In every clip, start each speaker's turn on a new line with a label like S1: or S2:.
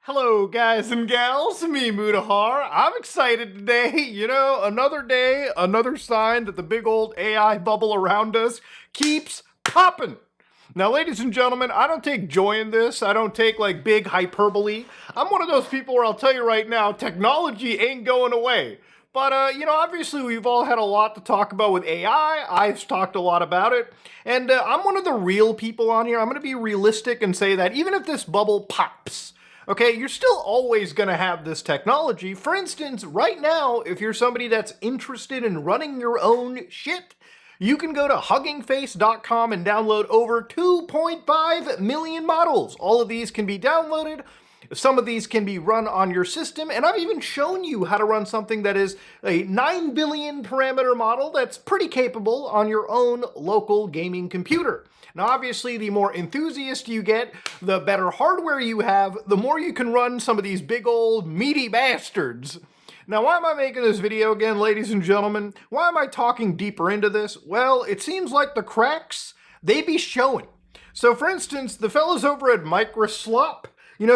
S1: Hello, guys and gals, me Mudahar. I'm excited today. Another day, another sign that the big old AI bubble around us keeps popping. Now, ladies and gentlemen, I don't take joy in this. I don't take like big hyperbole. I'm one of those people where I'll tell you right now, technology ain't going away. But, obviously we've all had a lot to talk about with AI. I've talked a lot about it. And I'm one of the real people on here. I'm going to be realistic and say that even if this bubble pops, okay, you're still always going to have this technology. For instance, right now, if you're somebody that's interested in running your own shit, you can go to huggingface.com and download over 2.5 million models. All of these can be downloaded. Some of these can be run on your system, and I've even shown you how to run something that is a 9 billion parameter model that's pretty capable on your own local gaming computer. Now, obviously, the more enthusiast you get, the better hardware you have, the more you can run some of these big old meaty bastards. Now, why am I making this video again, ladies and gentlemen? Why am I talking deeper into this? Well, it seems like the cracks, they be showing. So, for instance, the fellas over at Microslop,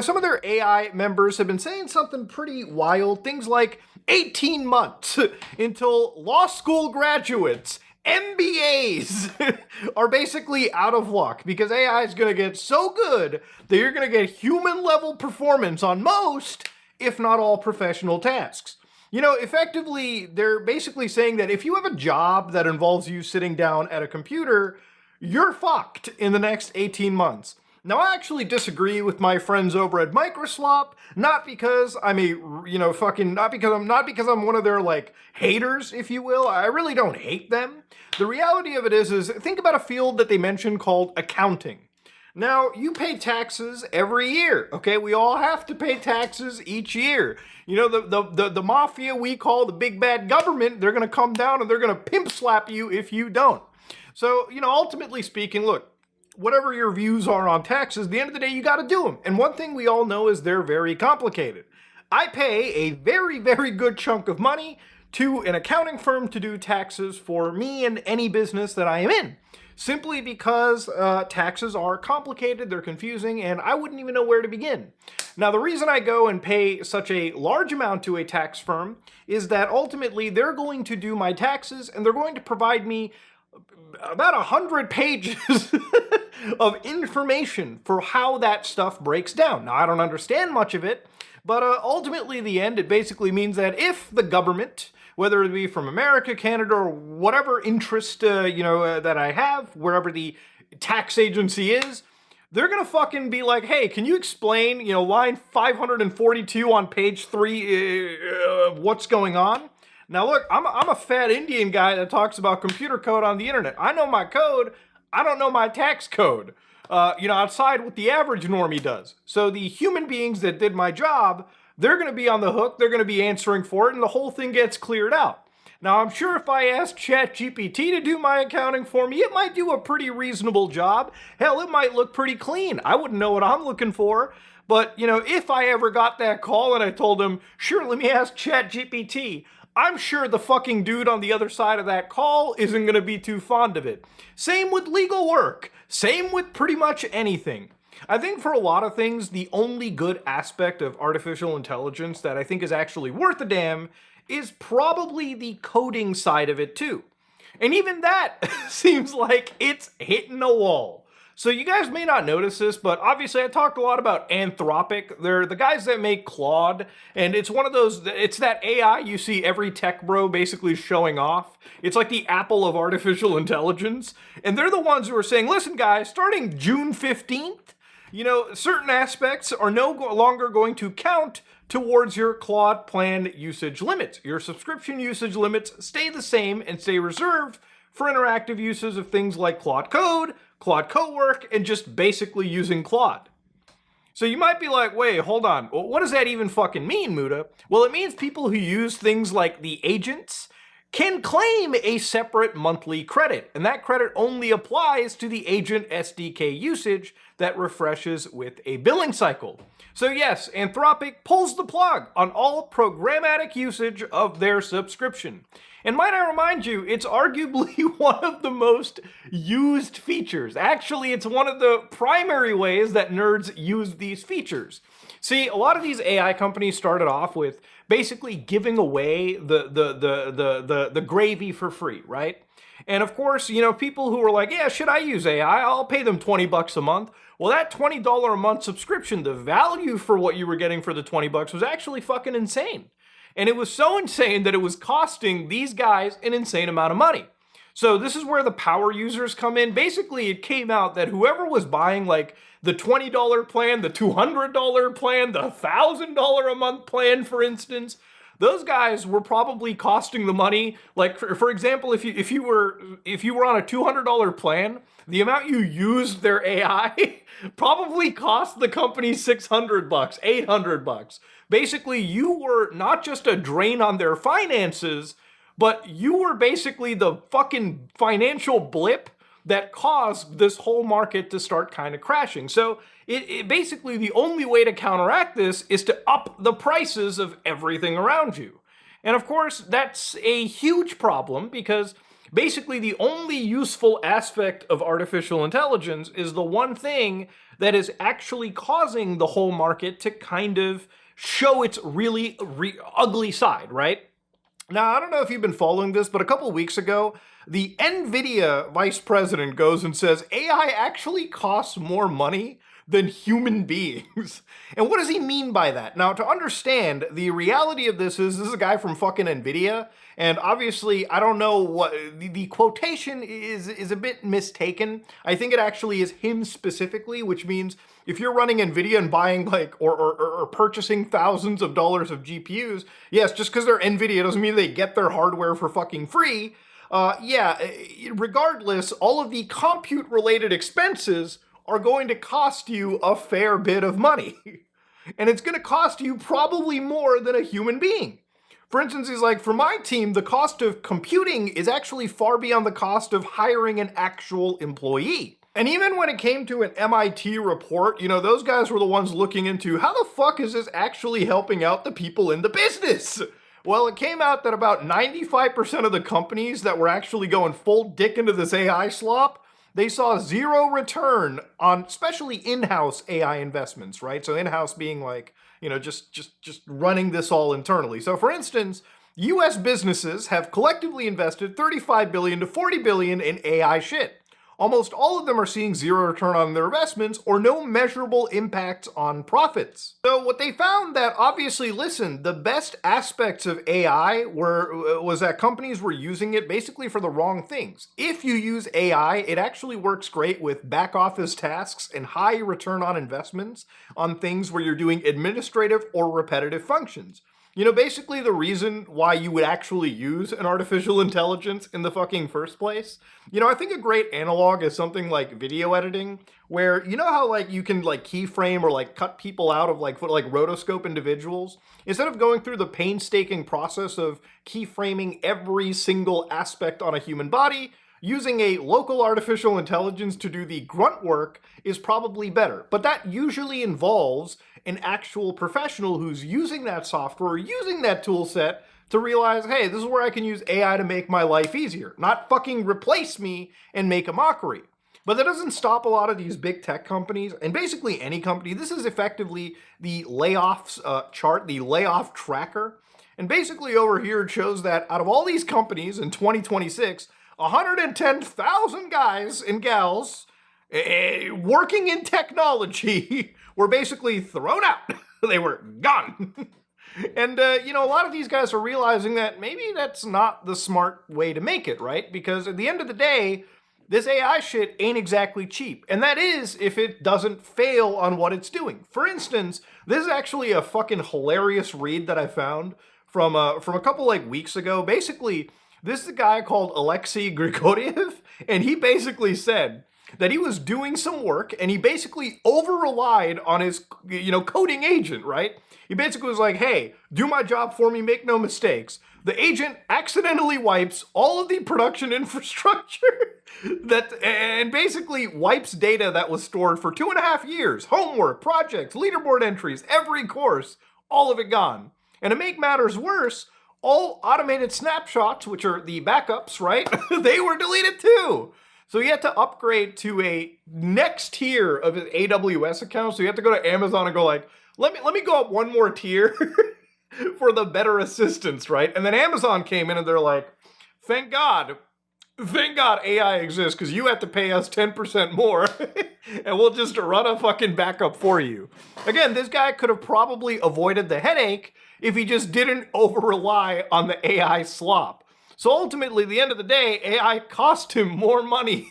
S1: some of their AI members have been saying something pretty wild. Things like 18 months until law school graduates, MBAs, are basically out of luck because AI is going to get so good that you're going to get human level performance on most, if not all, professional tasks. Effectively, they're basically saying that if you have a job that involves you sitting down at a computer, you're fucked in the next 18 months. Now, I actually disagree with my friends over at Microslop, not because I'm not because I'm one of their, like, haters, if you will. I really don't hate them. The reality of it is think about a field that they mentioned called accounting. Now, you pay taxes every year, okay? We all have to pay taxes each year. The mafia we call the big bad government, they're gonna come down and they're gonna pimp slap you if you don't. So, ultimately speaking, look, whatever your views are on taxes, at the end of the day, you got to do them. And one thing we all know is they're very complicated. I pay a very, very good chunk of money to an accounting firm to do taxes for me and any business that I am in, simply because taxes are complicated, they're confusing, and I wouldn't even know where to begin. Now, the reason I go and pay such a large amount to a tax firm is that ultimately they're going to do my taxes and they're going to provide me about 100 pages of information for how that stuff breaks down. Now, I don't understand much of it, but ultimately, in the end, it basically means that if the government, whether it be from America, Canada, or whatever interest, that I have, wherever the tax agency is, they're gonna fucking be like, hey, can you explain, line 542 on page 3, what's going on? Now look, I'm a fat Indian guy that talks about computer code on the internet. I know my code, I don't know my tax code. Outside what the average normie does. So the human beings that did my job, they're gonna be on the hook, they're gonna be answering for it, and the whole thing gets cleared out. Now I'm sure if I asked ChatGPT to do my accounting for me, it might do a pretty reasonable job. Hell, it might look pretty clean. I wouldn't know what I'm looking for. But, if I ever got that call and I told him, sure, let me ask ChatGPT, I'm sure the fucking dude on the other side of that call isn't going to be too fond of it. Same with legal work. Same with pretty much anything. I think for a lot of things, the only good aspect of artificial intelligence that I think is actually worth a damn is probably the coding side of it too. And even that seems like it's hitting a wall. So you guys may not notice this, but obviously I talked a lot about Anthropic. They're the guys that make Claude, and it's one of those, it's that AI you see every tech bro basically showing off. It's like the Apple of artificial intelligence, and they're the ones who are saying, listen guys, starting June 15th, certain aspects are no longer going to count towards your Claude plan usage limits. Your subscription usage limits stay the same and stay reserved for interactive uses of things like Claude Code, Claude Cowork, and just basically using Claude. So you might be like, wait, hold on. What does that even fucking mean, Muda? Well, it means people who use things like the agents can claim a separate monthly credit, and that credit only applies to the agent SDK usage that refreshes with a billing cycle. So yes, Anthropic pulls the plug on all programmatic usage of their subscription. And might I remind you, it's arguably one of the most used features. Actually, it's one of the primary ways that nerds use these features. See, a lot of these AI companies started off with basically giving away the gravy for free, right? And of course, people who were like, yeah, should I use AI? I'll pay them 20 bucks a month. Well, that $20 a month subscription, the value for what you were getting for the 20 bucks was actually fucking insane. And it was so insane that it was costing these guys an insane amount of money. So this is where the power users come in. Basically, it came out that whoever was buying like the $20 plan, the $200 plan, the $1,000 a month plan, for instance, those guys were probably costing the money. Like for example, if you were on a $200 plan, the amount you used their AI probably cost the company $600, $800. Basically, you were not just a drain on their finances, but you were basically the fucking financial blip that caused this whole market to start kind of crashing. So it basically, the only way to counteract this is to up the prices of everything around you. And of course, that's a huge problem because basically the only useful aspect of artificial intelligence is the one thing that is actually causing the whole market to kind of show its really ugly side, right? Now, I don't know if you've been following this, but a couple weeks ago, the NVIDIA vice president goes and says AI actually costs more money than human beings. And what does he mean by that? Now, to understand, the reality of this is a guy from fucking NVIDIA, and obviously, I don't know what, the quotation is a bit mistaken. I think it actually is him specifically, which means if you're running NVIDIA and buying like, or purchasing thousands of dollars of GPUs, yes, just because they're NVIDIA doesn't mean they get their hardware for fucking free. Regardless, all of the compute-related expenses are going to cost you a fair bit of money. And it's going to cost you probably more than a human being. For instance, he's like, for my team, the cost of computing is actually far beyond the cost of hiring an actual employee. And even when it came to an MIT report, those guys were the ones looking into how the fuck is this actually helping out the people in the business? Well, it came out that about 95% of the companies that were actually going full dick into this AI slop, they saw zero return on especially in-house AI investments, right? So in-house being like, just running this all internally. So for instance, US businesses have collectively invested $35 billion to $40 billion in AI shit. Almost all of them are seeing zero return on their investments or no measurable impact on profits. So what they found that obviously, listen, the best aspects of AI was that companies were using it basically for the wrong things. If you use AI, it actually works great with back office tasks and high return on investments on things where you're doing administrative or repetitive functions. Basically the reason why you would actually use an artificial intelligence in the fucking first place. I think a great analog is something like video editing, where how like you can like keyframe or like cut people out of like rotoscope individuals. Instead of going through the painstaking process of keyframing every single aspect on a human body, using a local artificial intelligence to do the grunt work is probably better. But that usually involves an actual professional who's using that software, using that tool set to realize, hey, this is where I can use AI to make my life easier, not fucking replace me and make a mockery. But that doesn't stop a lot of these big tech companies, and basically any company. This is effectively the layoffs chart, the layoff tracker. And basically over here it shows that out of all these companies in 2026, 110,000 guys and gals working in technology were basically thrown out. They were gone. And, a lot of these guys are realizing that maybe that's not the smart way to make it, right? Because at the end of the day, this AI shit ain't exactly cheap. And that is if it doesn't fail on what it's doing. For instance, this is actually a fucking hilarious read that I found from a couple weeks ago. Basically, this is a guy called Alexei Grigoriev, and he basically said that he was doing some work and he basically over-relied on his, coding agent, right? He basically was like, hey, do my job for me, make no mistakes. The agent accidentally wipes all of the production infrastructure and basically wipes data that was stored for 2.5 years. Homework, projects, leaderboard entries, every course, all of it gone. And to make matters worse, all automated snapshots, which are the backups, right? They were deleted too. So you had to upgrade to a next tier of an AWS account. So you have to go to Amazon and go like, let me go up one more tier for the better assistance, right? And then Amazon came in and they're like, thank God AI exists because you have to pay us 10% more and we'll just run a fucking backup for you. Again, this guy could have probably avoided the headache if he just didn't over rely on the AI slop. So ultimately, at the end of the day, AI cost him more money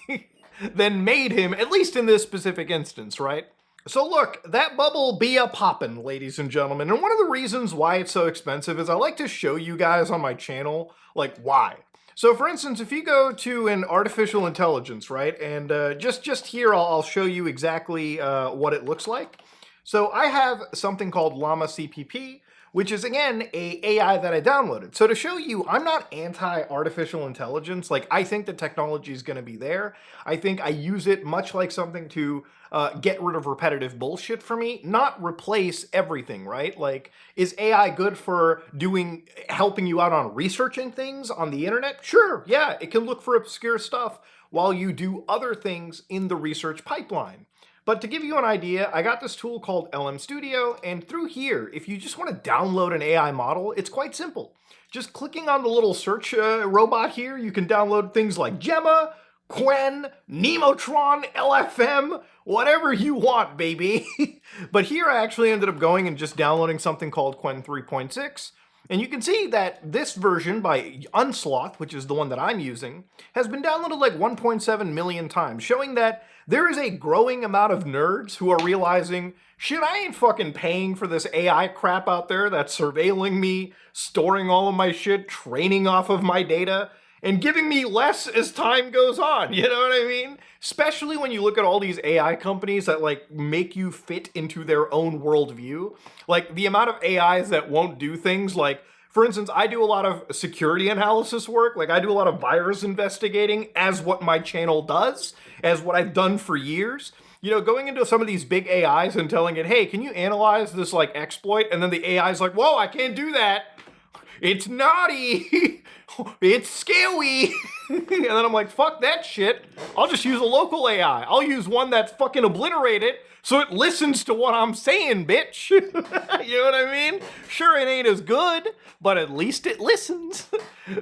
S1: than made him, at least in this specific instance, right? So look, that bubble be a poppin', ladies and gentlemen. And one of the reasons why it's so expensive is I like to show you guys on my channel, like, why. So for instance, if you go to an artificial intelligence, right, and just here, I'll show you exactly what it looks like. So I have something called Llama CPP, which is, again, a AI that I downloaded. So to show you, I'm not anti-artificial intelligence. Like, I think the technology is going to be there. I think I use it much like something to get rid of repetitive bullshit for me, not replace everything, right? Like, is AI good for helping you out on researching things on the internet? Sure, yeah, it can look for obscure stuff while you do other things in the research pipeline. But to give you an idea, I got this tool called LM Studio, and through here, if you just want to download an AI model, it's quite simple. Just clicking on the little search robot here, you can download things like Gemma, Quen, Nemotron, LFM, whatever you want, baby. But here I actually ended up going and just downloading something called Quen 3.6. And you can see that this version by Unsloth, which is the one that I'm using, has been downloaded like 1.7 million times, showing that there is a growing amount of nerds who are realizing, shit, I ain't fucking paying for this AI crap out there that's surveilling me, storing all of my shit, training off of my data, and giving me less as time goes on, you know what I mean? Especially when you look at all these AI companies that like make you fit into their own worldview. Like the amount of AIs that won't do things like, for instance, I do a lot of security analysis work, like I do a lot of virus investigating as what my channel does, as what I've done for years. You know, going into some of these big AIs and telling it, hey, can you analyze this like exploit? And then the AI's like, whoa, I can't do that. It's naughty. It's scary. And then I'm like, fuck that shit. I'll just use a local AI. I'll use one that's fucking obliterated so it listens to what I'm saying, bitch. You know what I mean? Sure, it ain't as good, but at least it listens.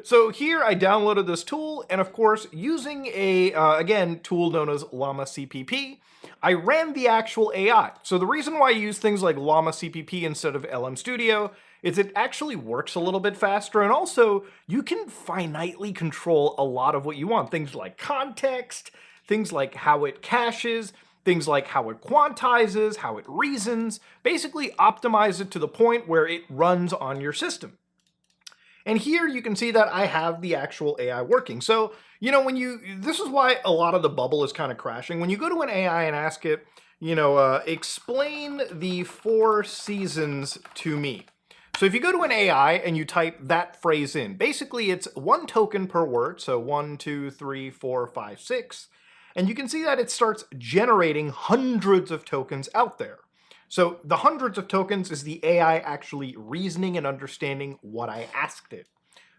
S1: So here I downloaded this tool, and of course, using a, again, tool known as Llama CPP, I ran the actual AI. So the reason why I use things like Llama CPP instead of LM Studio is it actually works a little bit faster, and also you can finitely control a lot of what you want. Things like context, things like how it caches, things like how it quantizes, how it reasons, basically optimize it to the point where it runs on your system. And here you can see that I have the actual AI working. So, you know, this is why a lot of the bubble is kind of crashing. When you go to an AI and ask it, you know, explain the 4 seasons to me. So if you go to an AI and you type that phrase in, basically it's 1 token per word, so 1, 2, 3, 4, 5, 6, and you can see that it starts generating hundreds of tokens out there. So the hundreds of tokens is the AI actually reasoning and understanding what I asked it.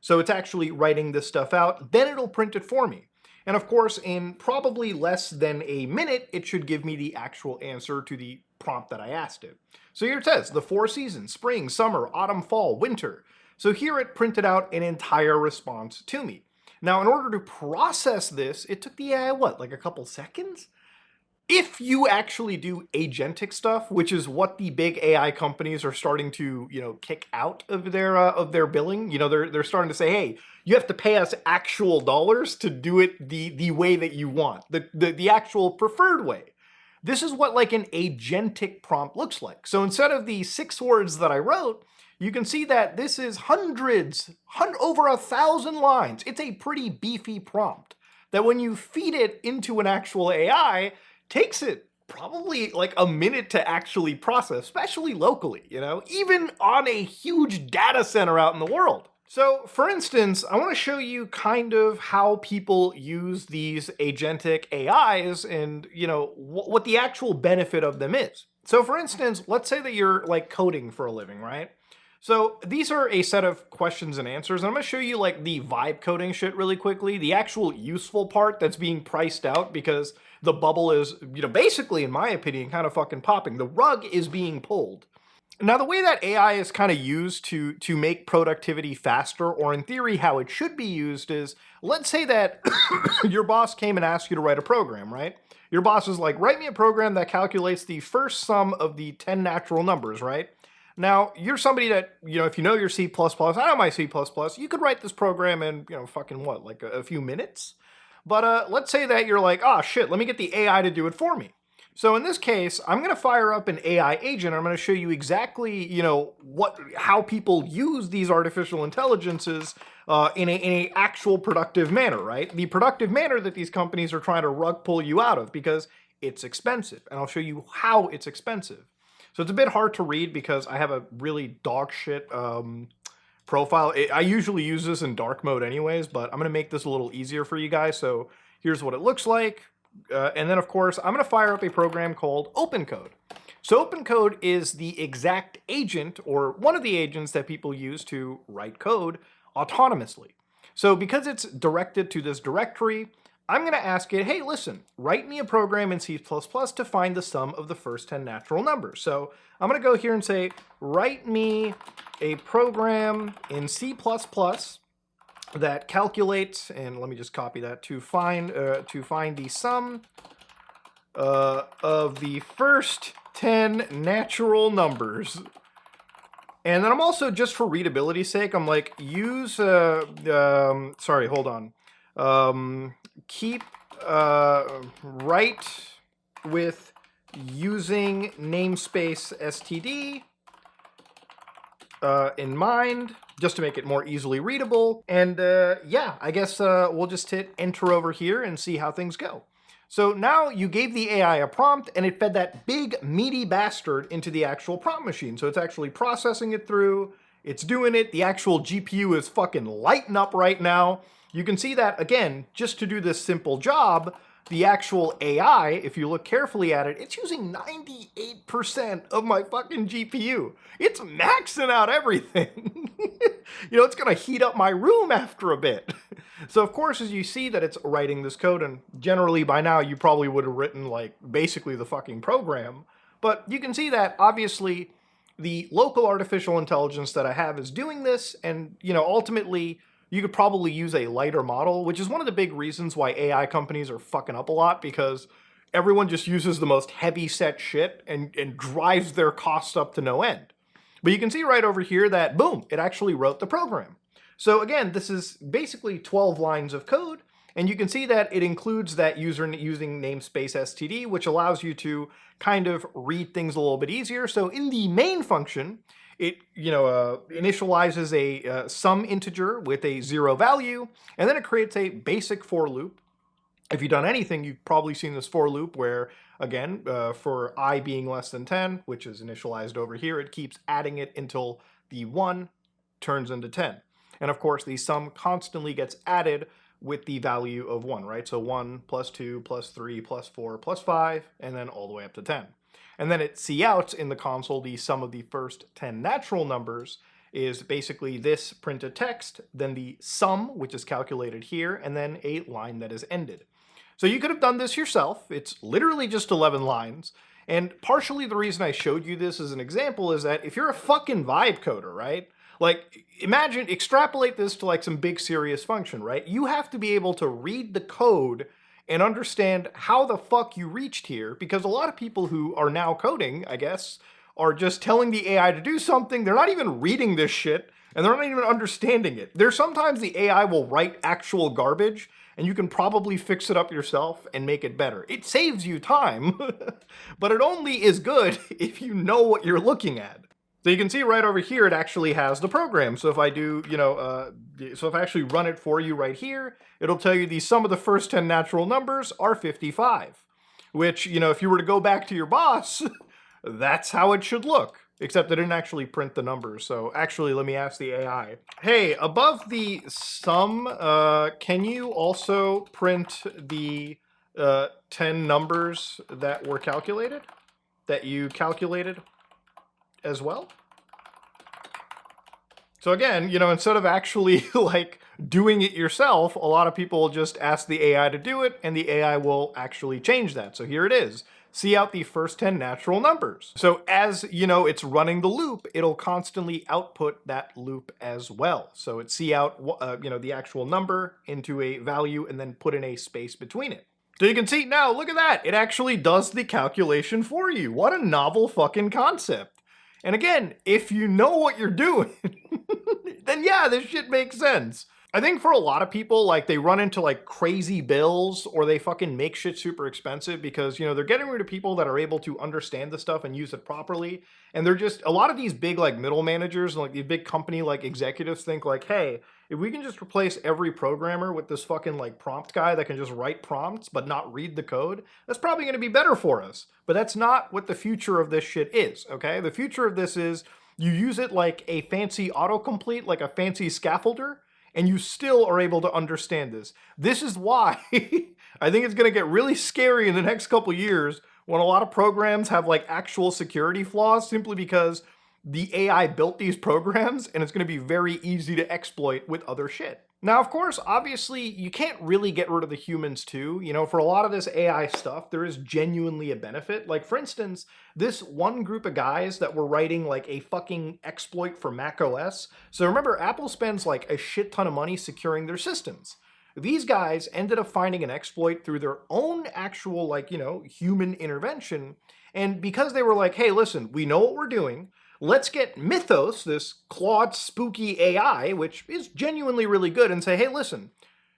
S1: So it's actually writing this stuff out, then it'll print it for me. And of course, in probably less than a minute, it should give me the actual answer to the prompt that I asked it. So here it says, the 4 seasons, spring, summer, autumn, fall, winter. So here it printed out an entire response to me. Now, in order to process this, it took the AI, what, like a couple seconds? If you actually do agentic stuff, which is what the big AI companies are starting to, you know, kick out of their billing, you know, they're starting to say, hey, you have to pay us actual dollars to do it the way that you want, the actual preferred way. This is what like an agentic prompt looks like. So instead of the 6 words that I wrote, you can see that this is over 1,000 lines. It's a pretty beefy prompt that when you feed it into an actual AI, takes it probably like a minute to actually process, especially locally, you know, even on a huge data center out in the world. So for instance, I want to show you kind of how people use these agentic AIs and, you know, what the actual benefit of them is. So for instance, let's say that you're like coding for a living, right? So these are a set of questions and answers. And I'm going to show you like the vibe coding shit really quickly, the actual useful part that's being priced out because the bubble is, you know, basically, in my opinion, kind of fucking popping. The rug is being pulled. Now, the way that AI is kind of used to make productivity faster, or in theory, how it should be used is, let's say that your boss came and asked you to write a program, right? Your boss is like, write me a program that calculates the first sum of the 10 natural numbers, right? Now, you're somebody that, if you know your C++, I know my C++, you could write this program in, fucking what, like a few minutes? But let's say that you're like, oh shit, let me get the AI to do it for me. So in this case, I'm going to fire up an AI agent. I'm going to show you exactly, how people use these artificial intelligences in a actual productive manner, right? The productive manner that these companies are trying to rug pull you out of, because it's expensive. And I'll show you how it's expensive. So it's a bit hard to read because I have a really dog shit profile. I usually use this in dark mode anyways, but I'm going to make this a little easier for you guys. So here's what it looks like. And then, of course, I'm going to fire up a program called OpenCode. So OpenCode is the exact agent, or one of the agents that people use to write code autonomously. So because it's directed to this directory, I'm going to ask it, hey, listen, write me a program in C++ to find the sum of the first 10 natural numbers. So I'm going to go here and say, write me a program in C++ that calculates, and let me just copy that, to find the sum of the first 10 natural numbers. And then I'm also, just for readability's sake, I'm like, use sorry, hold on. Keep write with using namespace std in mind, just to make it more easily readable. And yeah, I guess we'll just hit enter over here and see how things go. So now you gave the AI a prompt and it fed that big meaty bastard into the actual prompt machine. So it's actually processing it through, it's doing it, the actual GPU is fucking lighting up right now. You can see that, again, just to do this simple job, the actual AI, if you look carefully at it, it's using 98% of my fucking GPU. It's maxing out everything. It's gonna heat up my room after a bit. So of course, as you see that it's writing this code, and generally by now you probably would have written like basically the fucking program, but you can see that obviously the local artificial intelligence that I have is doing this, and ultimately you could probably use a lighter model, which is one of the big reasons why AI companies are fucking up a lot, because everyone just uses the most heavy set shit and drives their costs up to no end. But you can see right over here that, boom, it actually wrote the program. So again, this is basically 12 lines of code, and you can see that it includes that user using namespace std, which allows you to kind of read things a little bit easier. So in the main function, it initializes a sum integer with a 0 value, and then it creates a basic for loop. If you've done anything, you've probably seen this for loop where, again, for I being less than 10, which is initialized over here, it keeps adding it until the 1 turns into 10. And of course, the sum constantly gets added with the value of 1, right? So 1 plus 2 plus 3 plus 4 plus 5, and then all the way up to 10. And then it couts in the console the sum of the first 10 natural numbers is basically this printed text, then the sum, which is calculated here, and then a line that is ended. So you could have done this yourself. It's literally just 11 lines. And partially the reason I showed you this as an example is that if you're a fucking vibe coder, right? Like, imagine, extrapolate this to like some big serious function, right? You have to be able to read the code and understand how the fuck you reached here, because a lot of people who are now coding, I guess, are just telling the AI to do something. They're not even reading this shit, and they're not even understanding it. There's sometimes the AI will write actual garbage, and you can probably fix it up yourself and make it better. It saves you time, but it only is good if you know what you're looking at. So you can see right over here, it actually has the program. So if I do, so if I actually run it for you right here, it'll tell you the sum of the first 10 natural numbers are 55, which, if you were to go back to your boss, that's how it should look, except it didn't actually print the numbers. So actually, let me ask the AI, hey, above the sum, can you also print the 10 numbers that were calculated, that you calculated as well? So again, instead of actually like doing it yourself, a lot of people will just ask the AI to do it, and the AI will actually change that. So here it is. see out the first 10 natural numbers. So as, it's running the loop, it'll constantly output that loop as well. So it see out, the actual number into a value and then put in a space between it. So you can see now, look at that. It actually does the calculation for you. What a novel fucking concept. And again, if you know what you're doing, then yeah, this shit makes sense. I think for a lot of people, like, they run into like crazy bills or they fucking make shit super expensive because, they're getting rid of people that are able to understand the stuff and use it properly. And they're just, a lot of these big like middle managers and like these big company like executives think like, hey, if we can just replace every programmer with this fucking like prompt guy that can just write prompts but not read the code, that's probably going to be better for us. But that's not what the future of this shit is, okay? The future of this is you use it like a fancy autocomplete, like a fancy scaffolder, and you still are able to understand this. This is why I think it's going to get really scary in the next couple years when a lot of programs have like actual security flaws simply because the AI built these programs and it's going to be very easy to exploit with other shit. Now, of course, obviously, you can't really get rid of the humans too. For a lot of this AI stuff, there is genuinely a benefit. Like, for instance, this one group of guys that were writing like a fucking exploit for Mac OS. So remember, Apple spends like a shit ton of money securing their systems. These guys ended up finding an exploit through their own actual, like, human intervention. And because they were like, hey, listen, we know what we're doing. Let's get Mythos, this Claude spooky AI, which is genuinely really good, and say, hey, listen,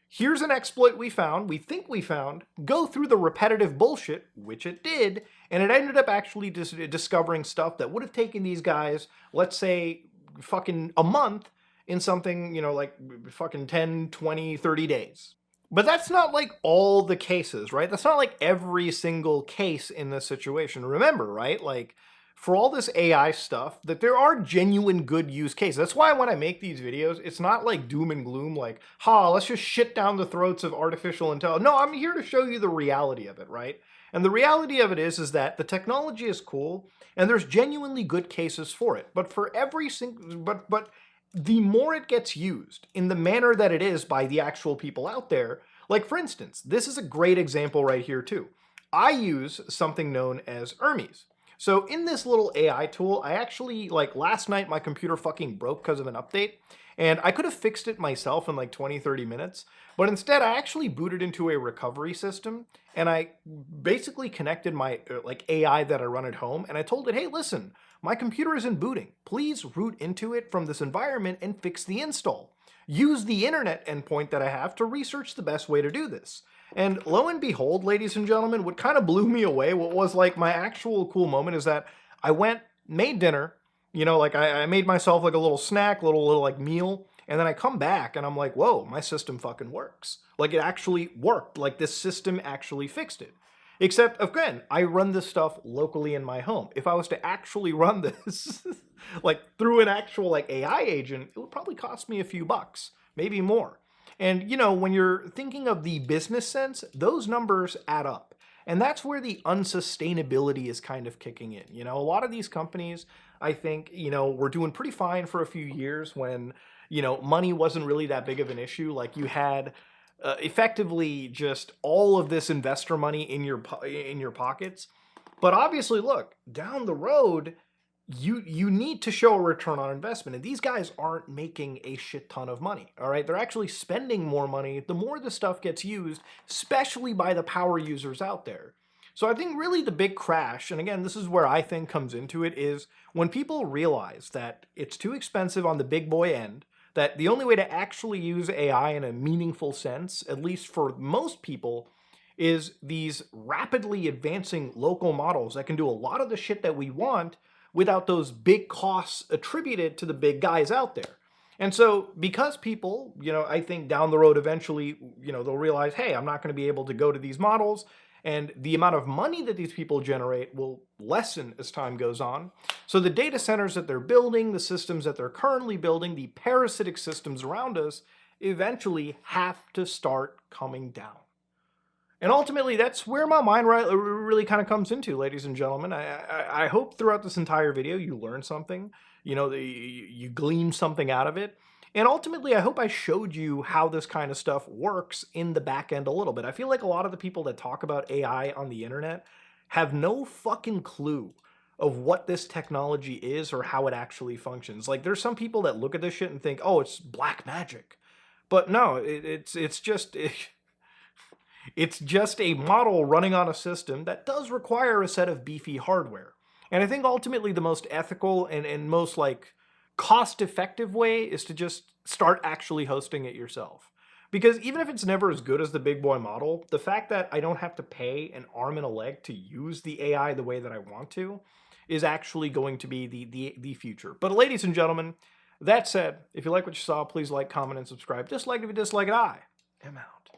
S1: here's an exploit we think we found, go through the repetitive bullshit, which it did, and it ended up actually discovering stuff that would have taken these guys, let's say, fucking a month in something, like fucking 10, 20, 30 days. But that's not like all the cases, right? That's not like every single case in this situation. Remember, right? Like, for all this AI stuff, that there are genuine good use cases. That's why when I make these videos, it's not like doom and gloom, like, let's just shit down the throats of artificial intelligence. No, I'm here to show you the reality of it, right? And the reality of it is that the technology is cool, and there's genuinely good cases for it. But for every single, but the more it gets used in the manner that it is by the actual people out there, like for instance, this is a great example right here too. I use something known as Hermes. So in this little AI tool, I actually, like last night, my computer fucking broke because of an update, and I could have fixed it myself in like 20, 30 minutes, but instead I actually booted into a recovery system, and I basically connected my like AI that I run at home, and I told it, hey, listen, my computer isn't booting. Please root into it from this environment and fix the install. Use the internet endpoint that I have to research the best way to do this. And lo and behold, ladies and gentlemen, what kind of blew me away, what was like my actual cool moment is that I went, made dinner, like I made myself like a little snack, little like meal, and then I come back and I'm like, whoa, my system fucking works. Like it actually worked, like this system actually fixed it. Except, again, I run this stuff locally in my home. If I was to actually run this, like through an actual like AI agent, it would probably cost me a few bucks, maybe more. And, when you're thinking of the business sense, those numbers add up. And that's where the unsustainability is kind of kicking in. A lot of these companies, I think, were doing pretty fine for a few years when, money wasn't really that big of an issue. Like you had effectively just all of this investor money in your pockets. But obviously, look, down the road, you need to show a return on investment. And these guys aren't making a shit ton of money, all right? They're actually spending more money the more the stuff gets used, especially by the power users out there. So I think really the big crash, and again, this is where I think comes into it, is when people realize that it's too expensive on the big boy end, that the only way to actually use AI in a meaningful sense, at least for most people, is these rapidly advancing local models that can do a lot of the shit that we want without those big costs attributed to the big guys out there. And so because people, I think down the road eventually, they'll realize, hey, I'm not going to be able to go to these models, and the amount of money that these people generate will lessen as time goes on. So the data centers that they're building, the systems that they're currently building, the parasitic systems around us, eventually have to start coming down. And ultimately, that's where my mind really kind of comes into, ladies and gentlemen. I hope throughout this entire video you learn something, you glean something out of it. And ultimately, I hope I showed you how this kind of stuff works in the back end a little bit. I feel like a lot of the people that talk about AI on the internet have no fucking clue of what this technology is or how it actually functions. Like, there's some people that look at this shit and think, oh, it's black magic. But no, it's just it's just a model running on a system that does require a set of beefy hardware. And I think ultimately the most ethical and most like cost-effective way is to just start actually hosting it yourself. Because even if it's never as good as the big boy model, the fact that I don't have to pay an arm and a leg to use the AI the way that I want to is actually going to be the future. But ladies and gentlemen, that said, if you like what you saw, please like, comment, and subscribe. Dislike if you dislike it. I am out.